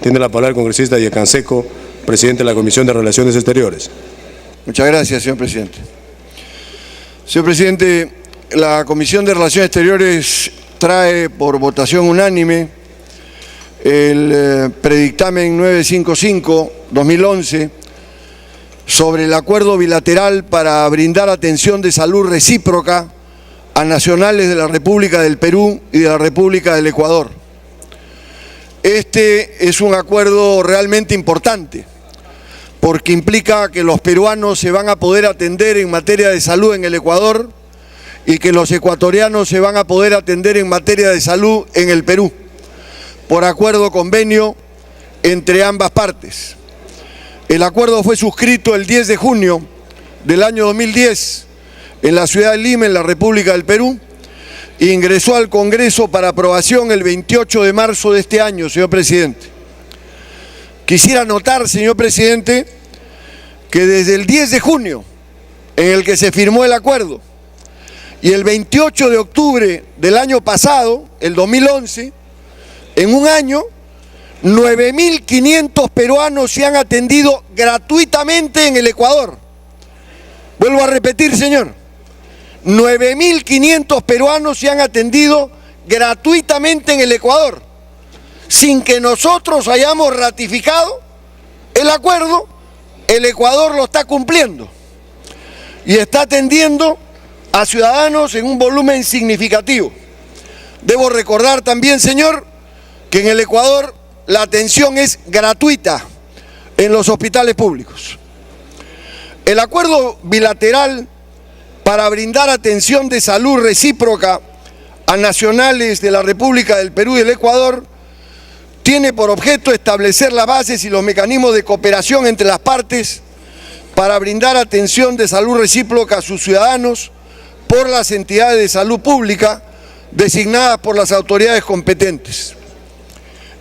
Tiene la palabra el congresista Yecanseco, presidente de la Comisión de Relaciones Exteriores. Muchas gracias, señor presidente. Señor presidente, la Comisión de Relaciones Exteriores trae por votación unánime el predictamen 955-2011 sobre el acuerdo bilateral para brindar atención de salud recíproca a nacionales de la República del Perú y de la República del Ecuador. Este es un acuerdo realmente importante porque implica que los peruanos se van a poder atender en materia de salud en el Ecuador y que los ecuatorianos se van a poder atender en materia de salud en el Perú, por acuerdo convenio entre ambas partes. El acuerdo fue suscrito el 10 de junio del año 2010 en la ciudad de Lima, en la República del Perú, e ingresó al Congreso para aprobación el 28 de marzo de este año, señor presidente. Quisiera notar, señor presidente, que desde el 10 de junio, en el que se firmó el acuerdo, y el 28 de octubre del año pasado, el 2011, en un año, 9.500 peruanos se han atendido gratuitamente en el Ecuador. Vuelvo a repetir, señor, 9.500 peruanos se han atendido gratuitamente en el Ecuador, sin que nosotros hayamos ratificado el acuerdo. El Ecuador lo está cumpliendo y está atendiendo a ciudadanos en un volumen significativo. Debo recordar también, señor, que en el Ecuador la atención es gratuita en los hospitales públicos. El acuerdo bilateral para brindar atención de salud recíproca a nacionales de la República del Perú y del Ecuador tiene por objeto establecer las bases y los mecanismos de cooperación entre las partes para brindar atención de salud recíproca a sus ciudadanos por las entidades de salud pública designadas por las autoridades competentes.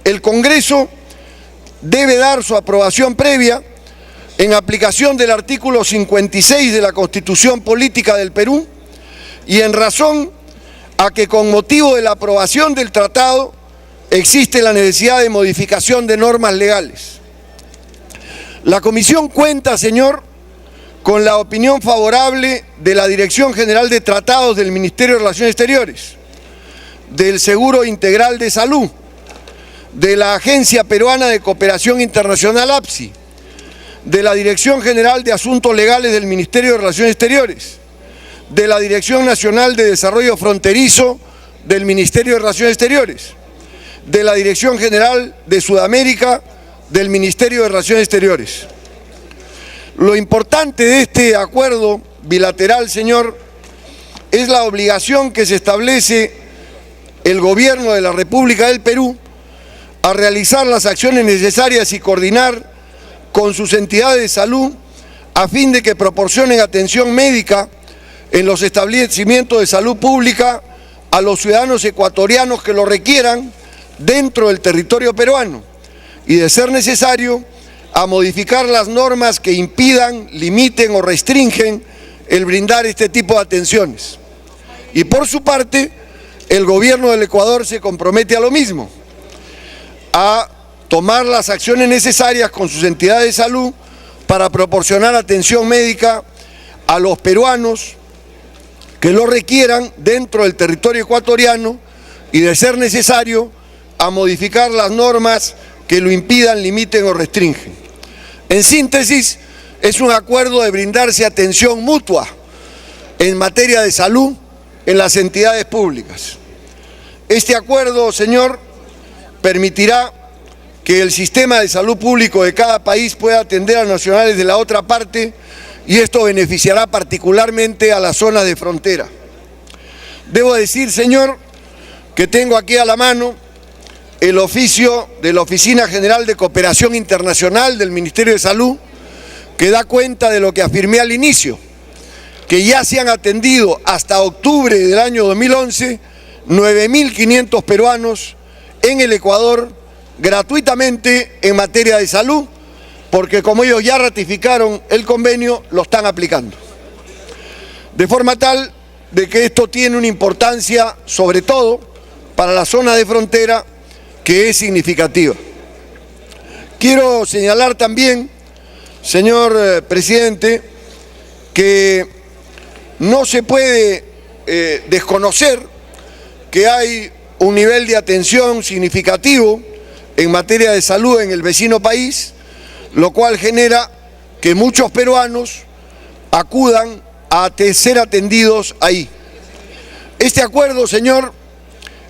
El Congreso debe dar su aprobación previa en aplicación del artículo 56 de la Constitución Política del Perú y en razón a que con motivo de la aprobación del tratado existe la necesidad de modificación de normas legales. La Comisión cuenta, señor, con la opinión favorable de la Dirección General de Tratados del Ministerio de Relaciones Exteriores, del Seguro Integral de Salud, de la Agencia Peruana de Cooperación Internacional APSI, de la Dirección General de Asuntos Legales del Ministerio de Relaciones Exteriores, de la Dirección Nacional de Desarrollo Fronterizo del Ministerio de Relaciones Exteriores, de la Dirección General de Sudamérica del Ministerio de Relaciones Exteriores. Lo importante de este acuerdo bilateral, señor, es la obligación que se establece el Gobierno de la República del Perú a realizar las acciones necesarias y coordinar con sus entidades de salud a fin de que proporcionen atención médica en los establecimientos de salud pública a los ciudadanos ecuatorianos que lo requieran dentro del territorio peruano y, de ser necesario, a modificar las normas que impidan, limiten o restringen el brindar este tipo de atenciones. Y por su parte, el Gobierno del Ecuador se compromete a lo mismo, a tomar las acciones necesarias con sus entidades de salud para proporcionar atención médica a los peruanos que lo requieran dentro del territorio ecuatoriano y, de ser necesario, a modificar las normas que lo impidan, limiten o restringen. En síntesis, es un acuerdo de brindarse atención mutua en materia de salud en las entidades públicas. Este acuerdo, señor, permitirá que el sistema de salud público de cada país pueda atender a nacionales de la otra parte y esto beneficiará particularmente a las zonas de frontera. Debo decir, señor, que tengo aquí a la mano el oficio de la Oficina General de Cooperación Internacional del Ministerio de Salud, que da cuenta de lo que afirmé al inicio, que ya se han atendido hasta octubre del año 2011 9.500 peruanos en el Ecuador gratuitamente en materia de salud, porque como ellos ya ratificaron el convenio, lo están aplicando. De forma tal de que esto tiene una importancia, sobre todo, para la zona de frontera, que es significativa. Quiero señalar también, señor presidente, que no se puede desconocer que hay un nivel de atención significativo en materia de salud en el vecino país, lo cual genera que muchos peruanos acudan a ser atendidos ahí. Este acuerdo, señor,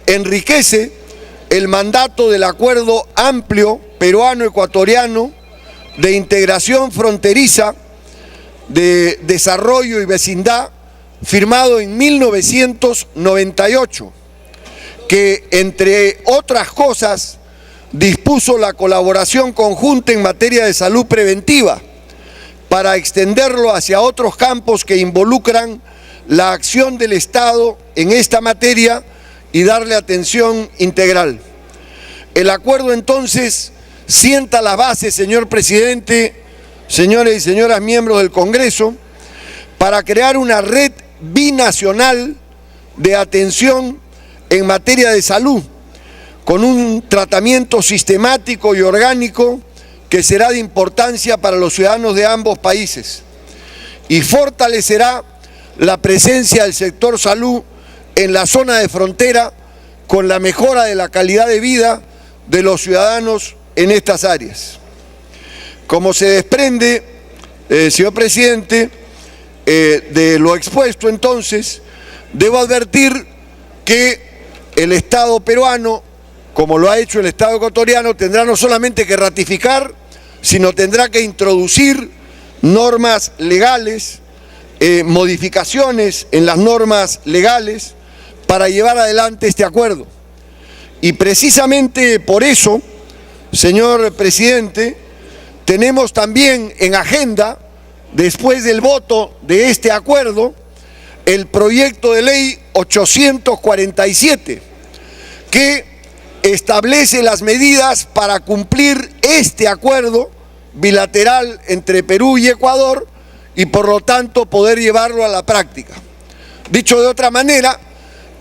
enriquece el mandato del Acuerdo Amplio Peruano-Ecuatoriano de Integración Fronteriza, de Desarrollo y Vecindad, firmado en 1998, que, entre otras cosas, dispuso la colaboración conjunta en materia de salud preventiva para extenderlo hacia otros campos que involucran la acción del Estado en esta materia y darle atención integral. El acuerdo entonces sienta las bases, señor presidente, señores y señoras miembros del Congreso, para crear una red binacional de atención en materia de salud, con un tratamiento sistemático y orgánico que será de importancia para los ciudadanos de ambos países y fortalecerá la presencia del sector salud en la zona de frontera con la mejora de la calidad de vida de los ciudadanos en estas áreas. Como se desprende, señor presidente, de lo expuesto entonces, debo advertir que el Estado peruano, como lo ha hecho el Estado ecuatoriano, tendrá no solamente que ratificar, sino tendrá que introducir normas legales, modificaciones en las normas legales para llevar adelante este acuerdo. Y precisamente por eso, señor presidente, tenemos también en agenda, después del voto de este acuerdo, el proyecto de ley 847, que establece las medidas para cumplir este acuerdo bilateral entre Perú y Ecuador y por lo tanto poder llevarlo a la práctica. Dicho de otra manera,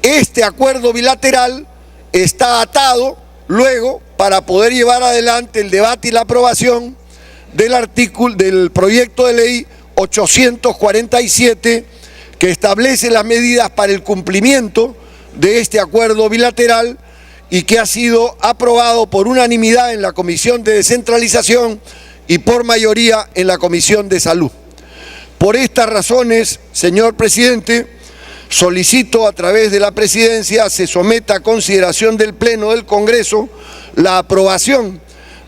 este acuerdo bilateral está atado luego para poder llevar adelante el debate y la aprobación del proyecto de ley 847 que establece las medidas para el cumplimiento de este acuerdo bilateral y que ha sido aprobado por unanimidad en la Comisión de Descentralización y por mayoría en la Comisión de Salud. Por estas razones, señor presidente, solicito a través de la Presidencia se someta a consideración del Pleno del Congreso la aprobación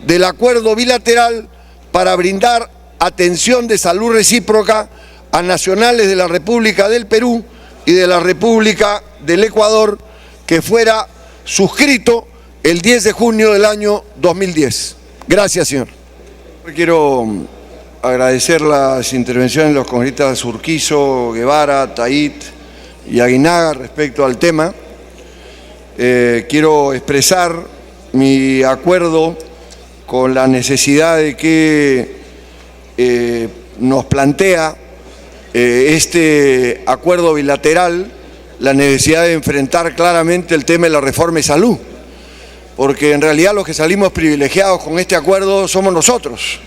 del acuerdo bilateral para brindar atención de salud recíproca a nacionales de la República del Perú y de la República del Ecuador, que fuera suscrito el 10 de junio del año 2010. Gracias, señor. Quiero agradecer las intervenciones de los congresistas Urquizo, Guevara, Tayit y Aguinaga respecto al tema. Quiero expresar mi acuerdo con la necesidad de que nos plantea este acuerdo bilateral la necesidad de enfrentar claramente el tema de la reforma de salud, porque en realidad los que salimos privilegiados con este acuerdo somos nosotros,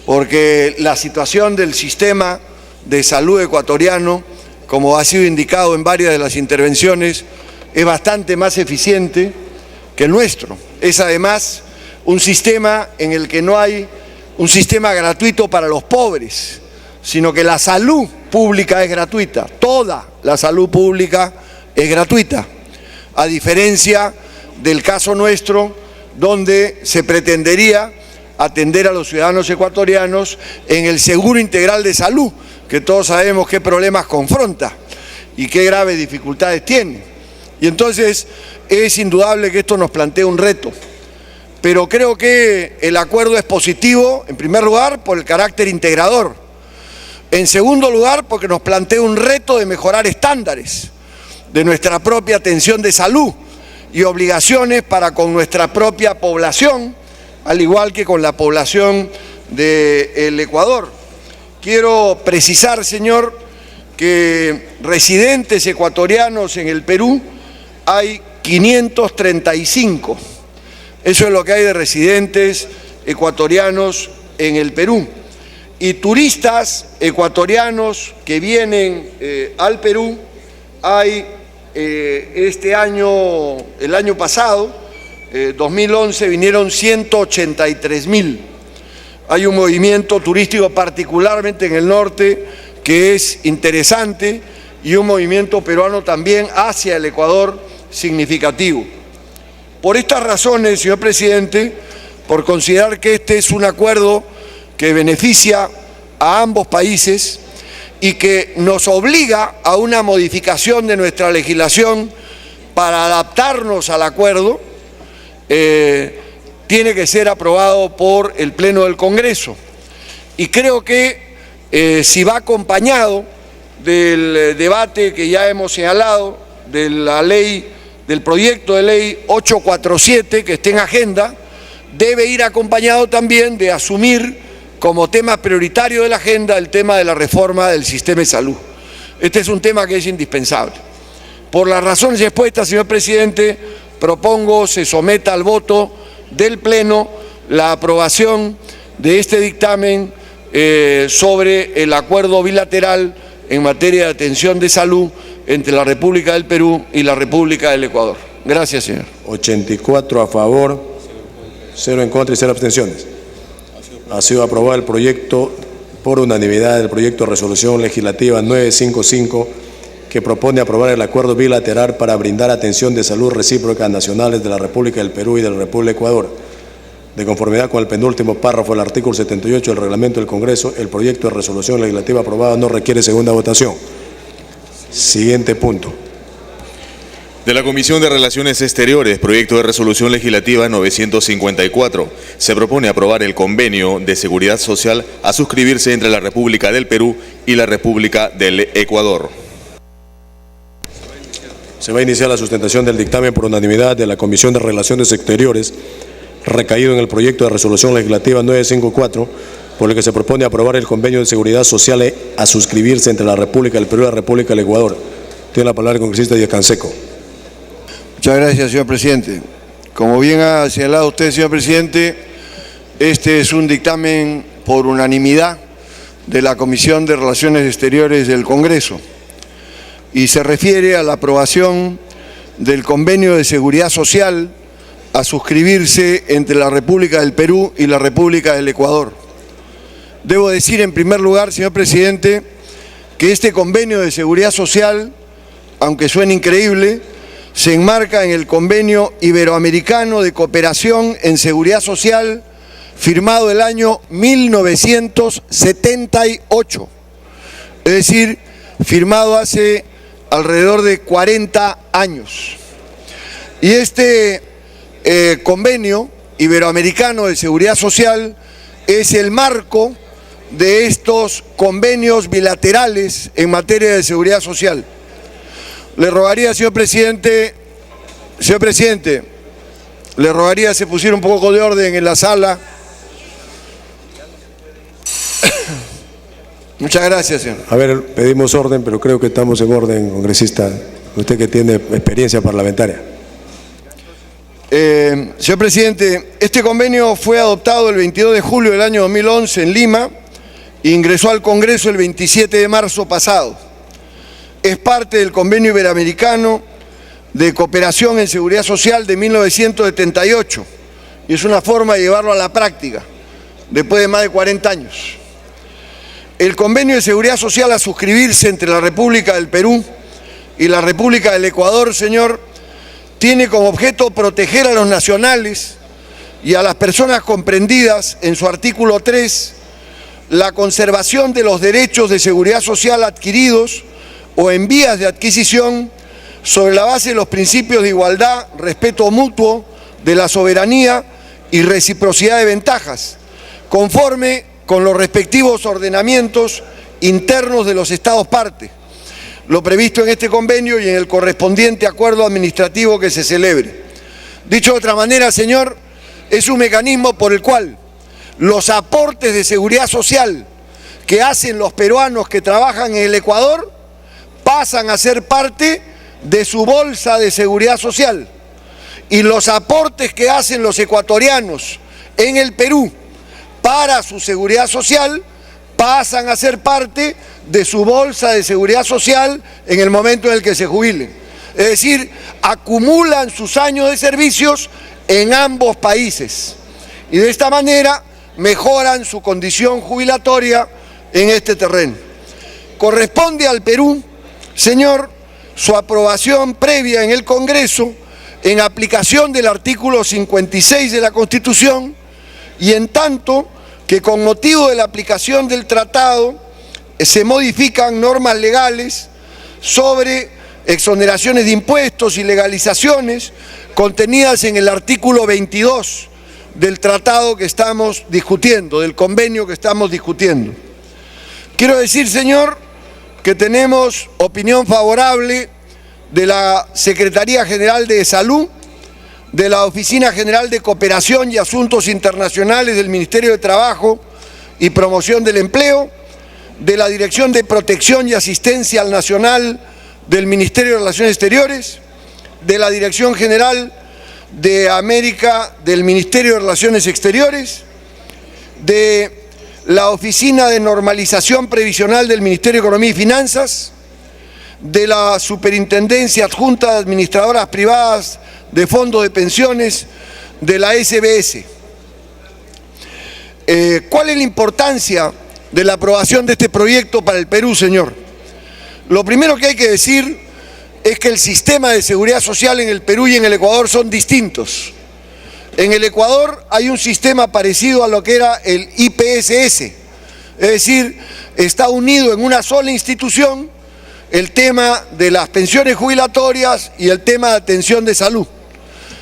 porque la situación del sistema de salud ecuatoriano, como ha sido indicado en varias de las intervenciones, es bastante más eficiente que el nuestro. Es además un sistema en el que no hay un sistema gratuito para los pobres, sino que la salud pública es gratuita, toda la salud pública es gratuita, a diferencia del caso nuestro, donde se pretendería atender a los ciudadanos ecuatorianos en el seguro integral de salud, que todos sabemos qué problemas confronta y qué graves dificultades tiene. Y entonces es indudable que esto nos plantea un reto. Pero creo que el acuerdo es positivo, en primer lugar, por el carácter integrador. En segundo lugar, porque nos plantea un reto de mejorar estándares de nuestra propia atención de salud y obligaciones para con nuestra propia población, al igual que con la población del Ecuador. Quiero precisar, señor, que residentes ecuatorianos en el Perú hay 535. Eso es lo que hay de residentes ecuatorianos en el Perú. Y turistas ecuatorianos que vienen al Perú, hay este año, el año pasado, 2011, vinieron 183.000. Hay un movimiento turístico particularmente en el norte que es interesante y un movimiento peruano también hacia el Ecuador significativo. Por estas razones, señor presidente, por considerar que este es un acuerdo que beneficia a ambos países y que nos obliga a una modificación de nuestra legislación para adaptarnos al acuerdo, tiene que ser aprobado por el Pleno del Congreso. Y creo que si va acompañado del debate que ya hemos señalado, de la ley, del proyecto de ley 847 que esté en agenda, debe ir acompañado también de asumir como tema prioritario de la agenda el tema de la reforma del sistema de salud. Este es un tema que es indispensable. Por las razones expuestas, señor presidente, propongo se someta al voto del Pleno la aprobación de este dictamen sobre el acuerdo bilateral en materia de atención de salud entre la República del Perú y la República del Ecuador. Gracias, señor. 84 a favor, 0 en contra y 0 abstenciones. Ha sido aprobado el proyecto por unanimidad del proyecto de resolución legislativa 955 que propone aprobar el acuerdo bilateral para brindar atención de salud recíproca a nacionales de la República del Perú y de la República del Ecuador. De conformidad con el penúltimo párrafo del artículo 78 del reglamento del Congreso, el proyecto de resolución legislativa aprobado no requiere segunda votación. Siguiente punto. De la Comisión de Relaciones Exteriores, proyecto de resolución legislativa 954. Se propone aprobar el convenio de seguridad social a suscribirse entre la República del Perú y la República del Ecuador. Se va a iniciar la sustentación del dictamen por unanimidad de la Comisión de Relaciones Exteriores, recaído en el proyecto de resolución legislativa 954, por el que se propone aprobar el convenio de seguridad social a suscribirse entre la República del Perú y la República del Ecuador. Tiene la palabra el congresista Díaz Canseco. Muchas gracias, señor presidente. Como bien ha señalado usted, señor presidente, este es un dictamen por unanimidad de la Comisión de Relaciones Exteriores del Congreso y se refiere a la aprobación del convenio de seguridad social a suscribirse entre la República del Perú y la República del Ecuador. Debo decir en primer lugar, señor presidente, que este convenio de seguridad social, aunque suene increíble, se enmarca en el Convenio Iberoamericano de Cooperación en Seguridad Social, firmado el año 1978, es decir, firmado hace alrededor de 40 años. Y este Convenio Iberoamericano de Seguridad Social es el marco de estos convenios bilaterales en materia de seguridad social. Le rogaría, señor presidente, le rogaría se pusiera un poco de orden en la sala. Muchas gracias, señor. A ver, pedimos orden, pero creo que estamos en orden, congresista. Usted que tiene experiencia parlamentaria. Señor presidente, este convenio fue adoptado el 22 de julio del año 2011 en Lima e ingresó al Congreso el 27 de marzo pasado. Es parte del Convenio Iberoamericano de Cooperación en Seguridad Social de 1978 y es una forma de llevarlo a la práctica después de más de 40 años. El Convenio de Seguridad Social a suscribirse entre la República del Perú y la República del Ecuador, señor, tiene como objeto proteger a los nacionales y a las personas comprendidas en su artículo 3, la conservación de los derechos de seguridad social adquiridos o en vías de adquisición sobre la base de los principios de igualdad, respeto mutuo, de la soberanía y reciprocidad de ventajas, conforme con los respectivos ordenamientos internos de los Estados parte, lo previsto en este convenio y en el correspondiente acuerdo administrativo que se celebre. Dicho de otra manera, señor, es un mecanismo por el cual los aportes de seguridad social que hacen los peruanos que trabajan en el Ecuador pasan a ser parte de su bolsa de seguridad social y los aportes que hacen los ecuatorianos en el Perú para su seguridad social pasan a ser parte de su bolsa de seguridad social en el momento en el que se jubilen. Es decir, acumulan sus años de servicios en ambos países y de esta manera mejoran su condición jubilatoria en este terreno. Corresponde al Perú, señor, su aprobación previa en el Congreso en aplicación del artículo 56 de la Constitución y en tanto que con motivo de la aplicación del tratado se modifican normas legales sobre exoneraciones de impuestos y legalizaciones contenidas en el artículo 22 del tratado que estamos discutiendo, del convenio que estamos discutiendo. Quiero decir, señor, que tenemos opinión favorable de la Secretaría General de Salud, de la Oficina General de Cooperación y Asuntos Internacionales del Ministerio de Trabajo y Promoción del Empleo, de la Dirección de Protección y Asistencia al Nacional del Ministerio de Relaciones Exteriores, de la Dirección General de América del Ministerio de Relaciones Exteriores, de la Oficina de Normalización Previsional del Ministerio de Economía y Finanzas, de la Superintendencia Adjunta de Administradoras Privadas de Fondos de Pensiones, de la SBS. ¿Cuál es la importancia de la aprobación de este proyecto para el Perú, señor? Lo primero que hay que decir es que el sistema de seguridad social en el Perú y en el Ecuador son distintos. En el Ecuador hay un sistema parecido a lo que era el IPSS, es decir, está unido en una sola institución el tema de las pensiones jubilatorias y el tema de atención de salud.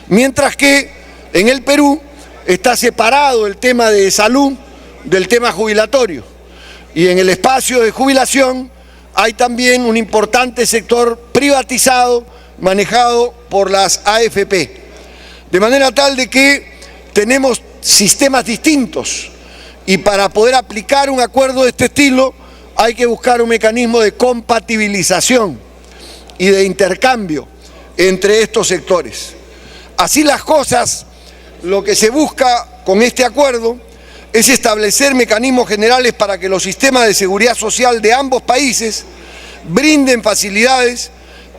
Mientras que en el Perú está separado el tema de salud del tema jubilatorio. Y en el espacio de jubilación hay también un importante sector privatizado manejado por las AFP. De manera tal de que tenemos sistemas distintos y para poder aplicar un acuerdo de este estilo hay que buscar un mecanismo de compatibilización y de intercambio entre estos sectores. Así las cosas, lo que se busca con este acuerdo es establecer mecanismos generales para que los sistemas de seguridad social de ambos países brinden facilidades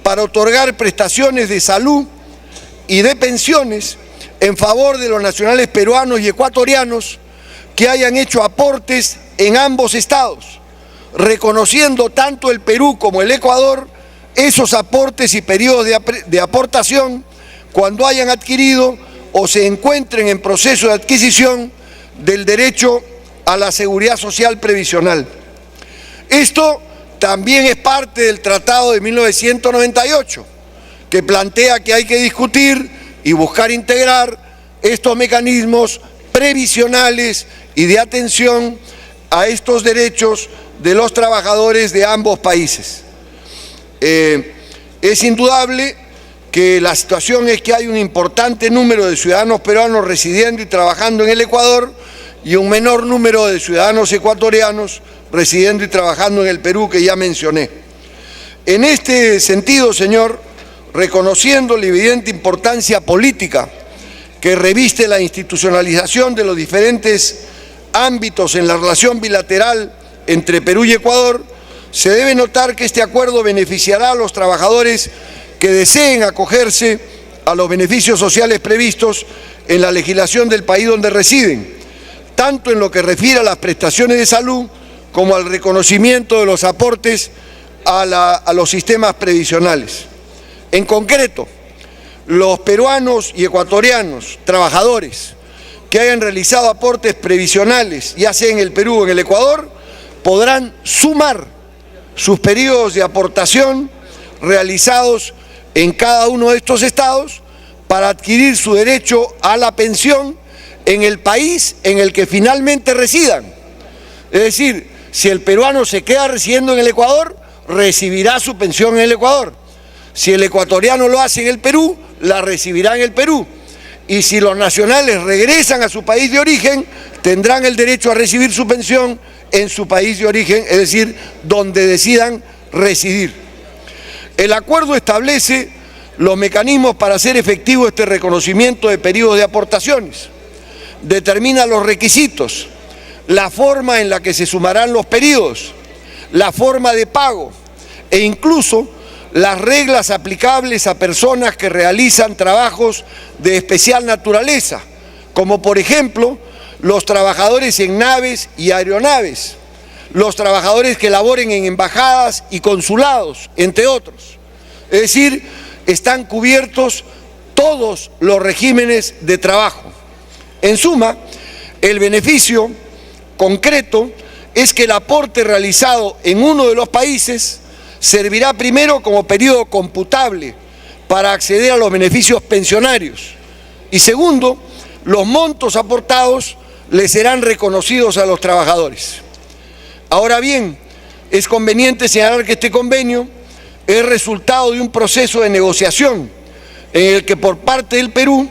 para otorgar prestaciones de salud y de pensiones en favor de los nacionales peruanos y ecuatorianos que hayan hecho aportes en ambos estados, reconociendo tanto el Perú como el Ecuador esos aportes y periodos de aportación cuando hayan adquirido o se encuentren en proceso de adquisición del derecho a la seguridad social previsional. Esto también es parte del Tratado de 1998, que plantea que hay que discutir y buscar integrar estos mecanismos previsionales y de atención a estos derechos de los trabajadores de ambos países. Es indudable que la situación es que hay un importante número de ciudadanos peruanos residiendo y trabajando en el Ecuador y un menor número de ciudadanos ecuatorianos residiendo y trabajando en el Perú, que ya mencioné. En este sentido, señor, reconociendo la evidente importancia política que reviste la institucionalización de los diferentes ámbitos en la relación bilateral entre Perú y Ecuador, se debe notar que este acuerdo beneficiará a los trabajadores que deseen acogerse a los beneficios sociales previstos en la legislación del país donde residen, tanto en lo que refiere a las prestaciones de salud como al reconocimiento de los aportes a los sistemas previsionales. En concreto, los peruanos y ecuatorianos, trabajadores, que hayan realizado aportes previsionales, ya sea en el Perú o en el Ecuador, podrán sumar sus periodos de aportación realizados en cada uno de estos estados para adquirir su derecho a la pensión en el país en el que finalmente residan. Es decir, si el peruano se queda residiendo en el Ecuador, recibirá su pensión en el Ecuador. Si el ecuatoriano lo hace en el Perú, la recibirá en el Perú. Y si los nacionales regresan a su país de origen, tendrán el derecho a recibir su pensión en su país de origen, es decir, donde decidan residir. El acuerdo establece los mecanismos para hacer efectivo este reconocimiento de periodos de aportaciones, determina los requisitos, la forma en la que se sumarán los periodos, la forma de pago e incluso las reglas aplicables a personas que realizan trabajos de especial naturaleza, como por ejemplo los trabajadores en naves y aeronaves, los trabajadores que laboren en embajadas y consulados, entre otros. Es decir, están cubiertos todos los regímenes de trabajo. En suma, el beneficio concreto es que el aporte realizado en uno de los países servirá primero como periodo computable para acceder a los beneficios pensionarios y segundo, los montos aportados les serán reconocidos a los trabajadores. Ahora bien, es conveniente señalar que este convenio es resultado de un proceso de negociación en el que por parte del Perú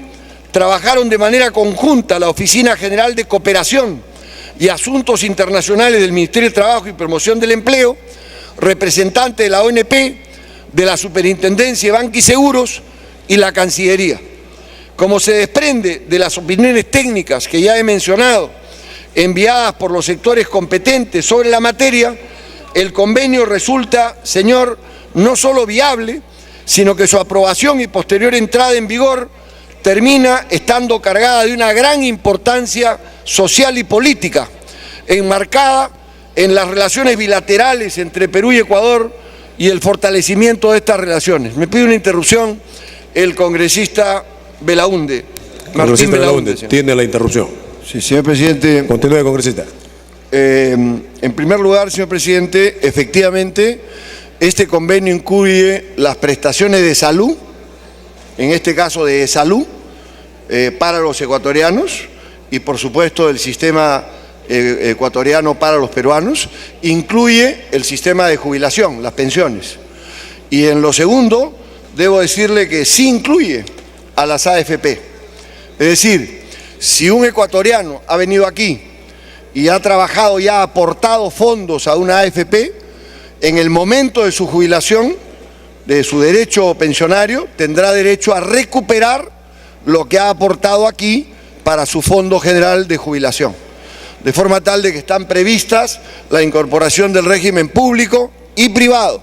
trabajaron de manera conjunta la Oficina General de Cooperación y Asuntos Internacionales del Ministerio de Trabajo y Promoción del Empleo, representante de la ONP, de la Superintendencia de Banca y Seguros y la Cancillería. Como se desprende de las opiniones técnicas que ya he mencionado, enviadas por los sectores competentes sobre la materia, el convenio resulta, señor, no solo viable, sino que su aprobación y posterior entrada en vigor termina estando cargada de una gran importancia social y política, enmarcada en las relaciones bilaterales entre Perú y Ecuador y el fortalecimiento de estas relaciones. Me pide una interrupción el congresista Belaúnde. Congresista Belaúnde, tiene la interrupción. Sí, señor presidente. Continúe, congresista. En primer lugar, señor presidente, efectivamente, este convenio incluye las prestaciones de salud, en este caso de salud, para los ecuatorianos y por supuesto el sistema ecuatoriano para los peruanos, incluye el sistema de jubilación, las pensiones. Y en lo segundo, debo decirle que sí incluye a las AFP. Es decir, si un ecuatoriano ha venido aquí y ha trabajado y ha aportado fondos a una AFP, en el momento de su jubilación, de su derecho pensionario, tendrá derecho a recuperar lo que ha aportado aquí para su Fondo General de Jubilación. De forma tal de que están previstas la incorporación del régimen público y privado.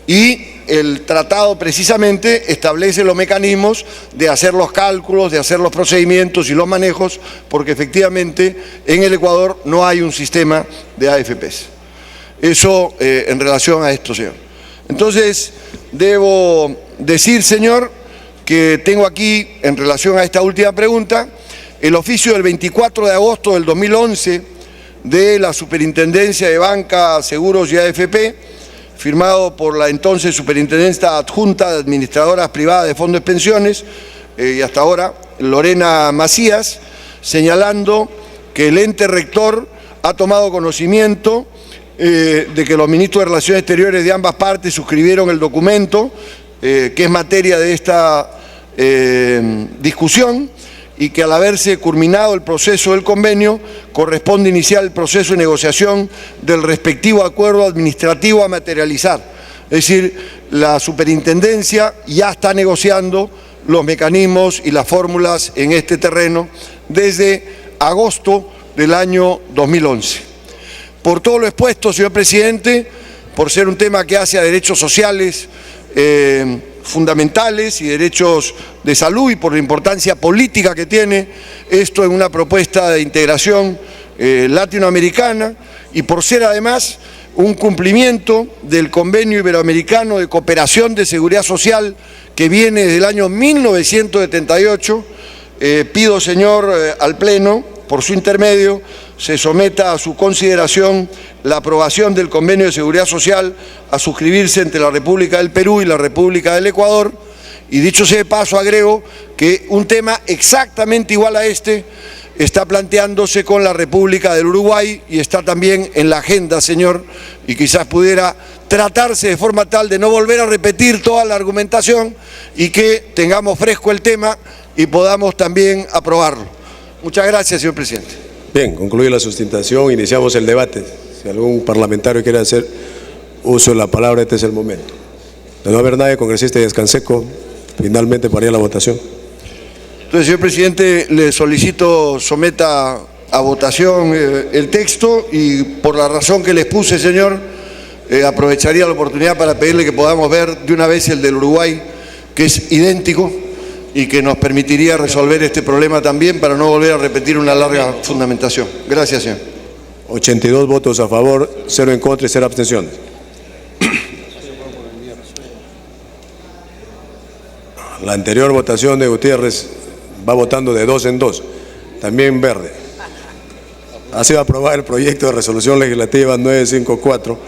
Y el tratado precisamente establece los mecanismos de hacer los cálculos, de hacer los procedimientos y los manejos, porque efectivamente en el Ecuador no hay un sistema de AFPs. Eso en relación a esto, señor. Entonces, debo decir, señor, que tengo aquí, en relación a esta última pregunta, el oficio del 24 de agosto del 2011 de la Superintendencia de Banca, Seguros y AFP, firmado por la entonces Superintendenta Adjunta de Administradoras Privadas de Fondos de Pensiones, y hasta ahora, Lorena Macías, señalando que el ente rector ha tomado conocimiento de que los ministros de Relaciones Exteriores de ambas partes suscribieron el documento, que es materia de esta discusión, y que al haberse culminado el proceso del convenio, corresponde iniciar el proceso de negociación del respectivo acuerdo administrativo a materializar. Es decir, la superintendencia ya está negociando los mecanismos y las fórmulas en este terreno desde agosto del año 2011. Por todo lo expuesto, señor presidente, por ser un tema que hace a derechos sociales fundamentales y derechos de salud y por la importancia política que tiene esto en una propuesta de integración latinoamericana y por ser además un cumplimiento del Convenio Iberoamericano de Cooperación de Seguridad Social que viene desde el año 1978, pido, señor, al Pleno, por su intermedio, se someta a su consideración la aprobación del Convenio de Seguridad Social a suscribirse entre la República del Perú y la República del Ecuador. Y dicho sea de paso, agrego que un tema exactamente igual a este está planteándose con la República del Uruguay y está también en la agenda, señor, y quizás pudiera tratarse de forma tal de no volver a repetir toda la argumentación y que tengamos fresco el tema y podamos también aprobarlo. Muchas gracias, señor presidente. Bien, concluye la sustentación, iniciamos el debate. Si algún parlamentario quiere hacer uso de la palabra, este es el momento. De no haber nadie, congresista Díaz-Canseco, finalmente para ir a la votación. Entonces, señor presidente, le solicito someta a votación el texto y por la razón que les puse, señor, aprovecharía la oportunidad para pedirle que podamos ver de una vez el del Uruguay, que es idéntico y que nos permitiría resolver este problema también para no volver a repetir una larga fundamentación. Gracias, señor. 82 votos a favor, 0 en contra y 0 abstenciones. La anterior votación de Gutiérrez va votando de 2 en 2, también verde. Ha sido aprobado el proyecto de resolución legislativa 954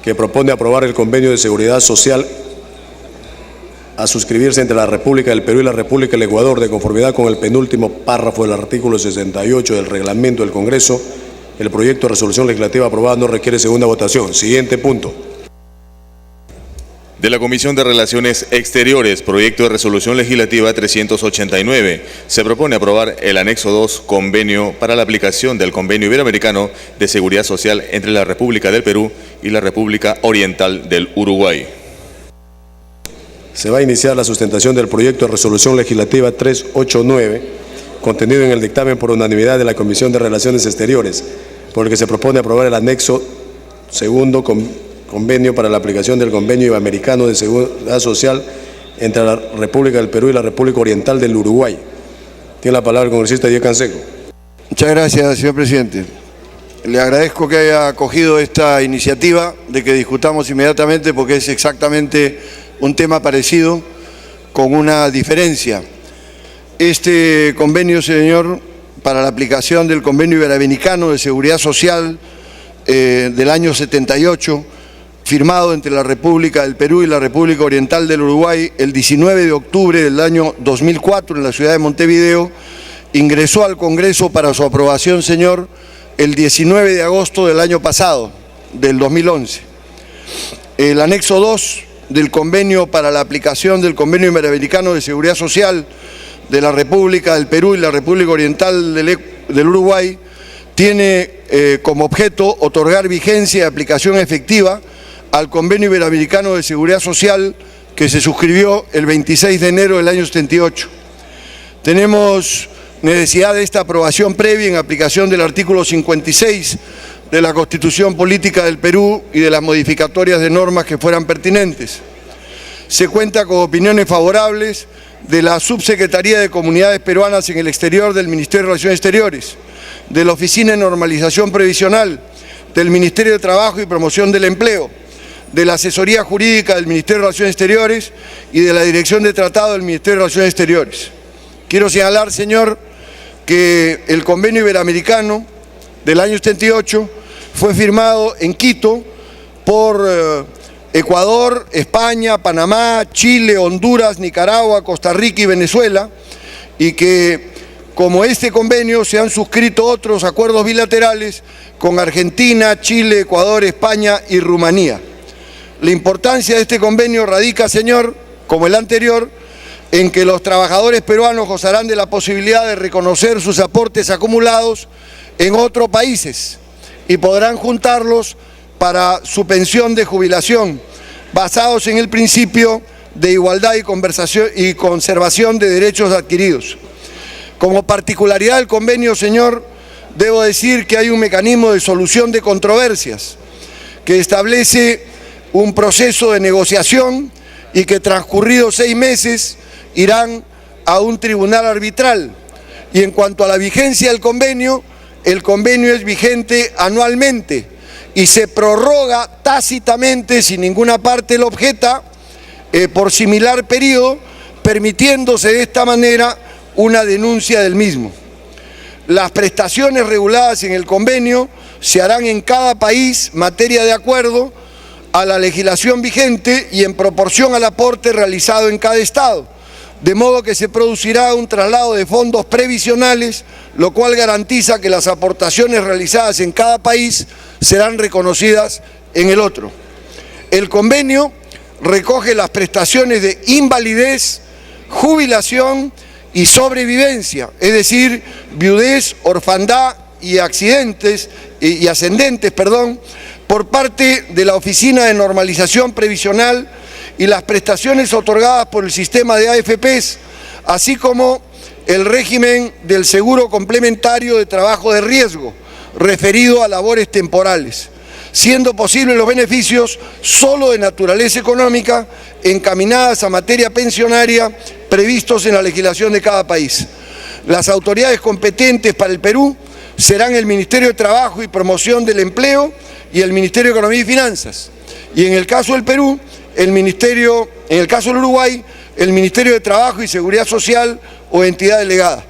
que propone aprobar el convenio de seguridad social a suscribirse entre la República del Perú y la República del Ecuador de conformidad con el penúltimo párrafo del artículo 68 del reglamento del Congreso. El proyecto de resolución legislativa aprobada no requiere segunda votación. Siguiente punto. De la Comisión de Relaciones Exteriores, proyecto de resolución legislativa 389. Se propone aprobar el anexo 2, convenio para la aplicación del Convenio Iberoamericano de Seguridad Social entre la República del Perú y la República Oriental del Uruguay. Se va a iniciar la sustentación del proyecto de resolución legislativa 389, contenido en el dictamen por unanimidad de la Comisión de Relaciones Exteriores, por el que se propone aprobar el anexo segundo convenio para la aplicación del Convenio Iberoamericano de Seguridad Social entre la República del Perú y la República Oriental del Uruguay. Tiene la palabra el congresista Diego Canseco. Muchas gracias, señor presidente. Le agradezco que haya acogido esta iniciativa de que discutamos inmediatamente porque es exactamente un tema parecido con una diferencia. Este convenio, señor, para la aplicación del Convenio Iberoamericano de Seguridad Social del año 78, firmado entre la República del Perú y la República Oriental del Uruguay el 19 de octubre del año 2004 en la ciudad de Montevideo, ingresó al Congreso para su aprobación, señor, el 19 de agosto del año pasado, del 2011. El anexo 2 del convenio para la aplicación del Convenio Iberoamericano de Seguridad Social de la República del Perú y la República Oriental del Uruguay tiene como objeto otorgar vigencia y aplicación efectiva al Convenio Iberoamericano de Seguridad Social que se suscribió el 26 de enero del año 78. Tenemos necesidad de esta aprobación previa en aplicación del artículo 56 de la Constitución Política del Perú y de las modificatorias de normas que fueran pertinentes. Se cuenta con opiniones favorables de la Subsecretaría de Comunidades Peruanas en el Exterior del Ministerio de Relaciones Exteriores, de la Oficina de Normalización Previsional, del Ministerio de Trabajo y Promoción del Empleo, de la Asesoría Jurídica del Ministerio de Relaciones Exteriores y de la Dirección de Tratado del Ministerio de Relaciones Exteriores. Quiero señalar, señor, que el Convenio Iberoamericano del año 78 fue firmado en Quito por Ecuador, España, Panamá, Chile, Honduras, Nicaragua, Costa Rica y Venezuela, y que como este convenio se han suscrito otros acuerdos bilaterales con Argentina, Chile, Ecuador, España y Rumanía. La importancia de este convenio radica, señor, como el anterior, en que los trabajadores peruanos gozarán de la posibilidad de reconocer sus aportes acumulados en otros países y podrán juntarlos para su pensión de jubilación, basados en el principio de igualdad y conservación de derechos adquiridos. Como particularidad del convenio, señor, debo decir que hay un mecanismo de solución de controversias que establece un proceso de negociación y que transcurridos 6 meses irán a un tribunal arbitral. Y en cuanto a la vigencia del convenio, el convenio es vigente anualmente y se prorroga tácitamente, sin ninguna parte lo objeta, por similar periodo, permitiéndose de esta manera una denuncia del mismo. Las prestaciones reguladas en el convenio se harán en cada país materia de acuerdo a la legislación vigente y en proporción al aporte realizado en cada estado, de modo que se producirá un traslado de fondos previsionales, lo cual garantiza que las aportaciones realizadas en cada país serán reconocidas en el otro. El convenio recoge las prestaciones de invalidez, jubilación y sobrevivencia, es decir, viudez, orfandad y ascendentes, por parte de la Oficina de Normalización Previsional y las prestaciones otorgadas por el sistema de AFPs, así como el régimen del seguro complementario de trabajo de riesgo, referido a labores temporales, siendo posibles los beneficios solo de naturaleza económica encaminadas a materia pensionaria previstos en la legislación de cada país. Las autoridades competentes para el Perú serán el Ministerio de Trabajo y Promoción del Empleo y el Ministerio de Economía y Finanzas. Y en el caso del Perú, en el caso del Uruguay, el Ministerio de Trabajo y Seguridad Social o entidad delegada.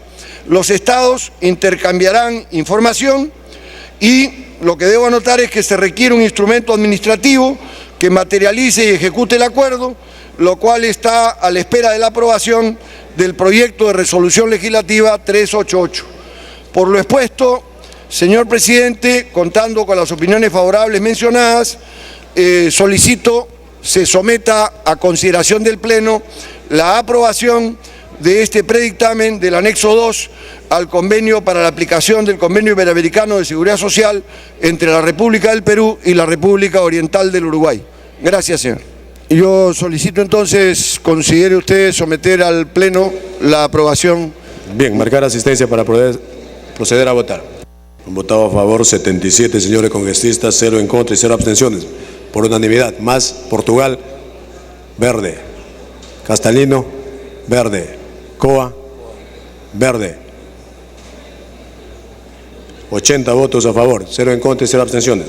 Los estados intercambiarán información y lo que debo anotar es que se requiere un instrumento administrativo que materialice y ejecute el acuerdo, lo cual está a la espera de la aprobación del proyecto de resolución legislativa 388. Por lo expuesto, señor presidente, contando con las opiniones favorables mencionadas, solicito se someta a consideración del Pleno la aprobación de este predictamen del anexo 2 al convenio para la aplicación del Convenio Iberoamericano de Seguridad Social entre la República del Perú y la República Oriental del Uruguay. Gracias, señor. Yo solicito entonces, considere usted someter al Pleno la aprobación. Bien, marcar asistencia para proceder a votar. Han votado a favor 77 señores congresistas, 0 en contra y 0 abstenciones. Por unanimidad, más Portugal, verde. Castalino, verde. Coa, verde. 80 votos a favor, 0 en contra y 0 abstenciones.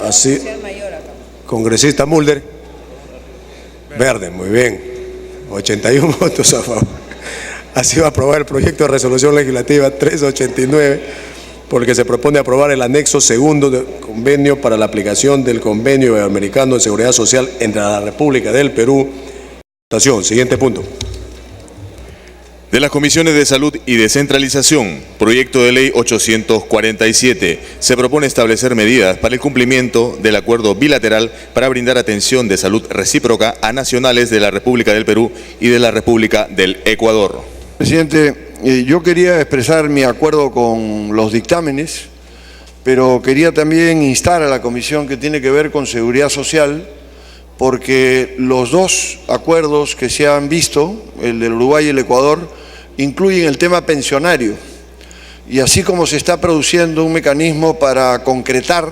Así, congresista Mulder, verde, muy bien. 81 votos a favor. Así va a aprobar el proyecto de resolución legislativa 389, por el que se propone aprobar el anexo segundo del convenio para la aplicación del Convenio Iberoamericano de Seguridad Social entre la República del Perú. Votación. Siguiente punto. De las Comisiones de Salud y Descentralización, proyecto de ley 847, se propone establecer medidas para el cumplimiento del acuerdo bilateral para brindar atención de salud recíproca a nacionales de la República del Perú y de la República del Ecuador. Presidente, yo quería expresar mi acuerdo con los dictámenes, pero quería también instar a la comisión que tiene que ver con seguridad social, porque los dos acuerdos que se han visto, el del Uruguay y el Ecuador, incluyen el tema pensionario. Y así como se está produciendo un mecanismo para concretar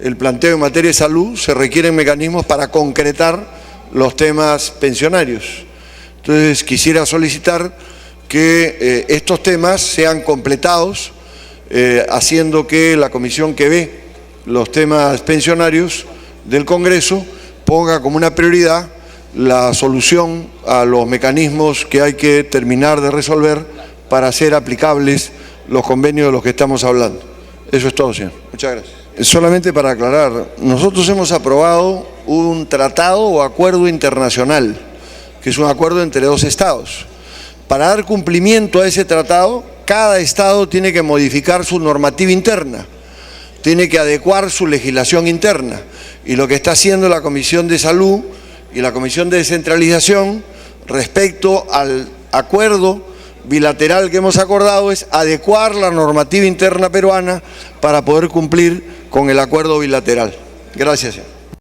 el planteo en materia de salud, se requieren mecanismos para concretar los temas pensionarios. Entonces quisiera solicitar que estos temas sean completados, haciendo que la comisión que ve los temas pensionarios del Congreso ponga como una prioridad la solución a los mecanismos que hay que terminar de resolver para hacer aplicables los convenios de los que estamos hablando. Eso es todo, señor. Muchas gracias. Solamente para aclarar, nosotros hemos aprobado un tratado o acuerdo internacional, que es un acuerdo entre dos estados. Para dar cumplimiento a ese tratado, cada estado tiene que modificar su normativa interna, tiene que adecuar su legislación interna. Y lo que está haciendo la Comisión de Salud y la Comisión de Descentralización respecto al acuerdo bilateral que hemos acordado es adecuar la normativa interna peruana para poder cumplir con el acuerdo bilateral. Gracias, señor.